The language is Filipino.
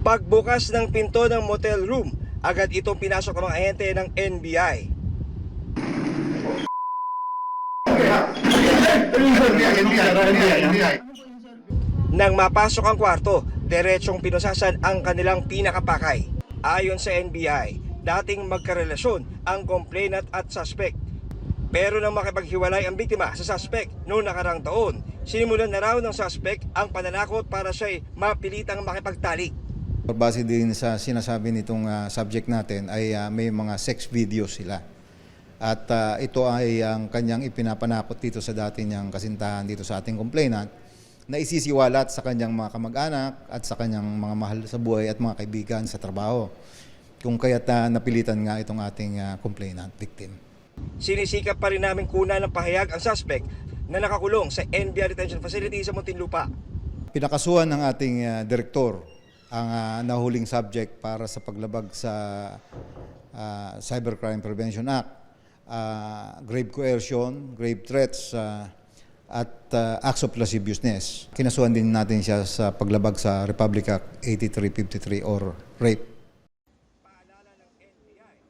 Pagbukas ng pinto ng motel room, agad itong pinasok ng mga ahente ng NBI. Nang mapasok ang kwarto, diretsong pinusasan ang kanilang pinakapakay. Ayon sa NBI, dating magkarelasyon ang complainant at suspect. Pero nang makipaghiwalay ang biktima sa suspect noong nakarang taon, sinimulan na raw ng suspect ang pananakot para siya'y mapilitang makipagtalik. Base din sa sinasabi nitong subject natin ay may mga sex videos sila. At ito ay ang kanyang ipinapanakot dito sa dati niyang kasintahan dito sa ating complainant na isisiwalat sa kanyang mga kamag-anak at sa kanyang mga mahal sa buhay at mga kaibigan sa trabaho. Kung kaya't napilitan nga itong ating complainant victim. Sinisikap pa rin namin kunan ng pahayag ang suspect na nakakulong sa NBI Detention Facility sa Muntinlupa. Pinakasuhan ng ating direktor ang nahuling subject para sa paglabag sa Cybercrime Prevention Act, grave coercion, grave threats, at acts of lasciviousness. Kinasuhan din natin siya sa paglabag sa Republic Act 8353 or rape.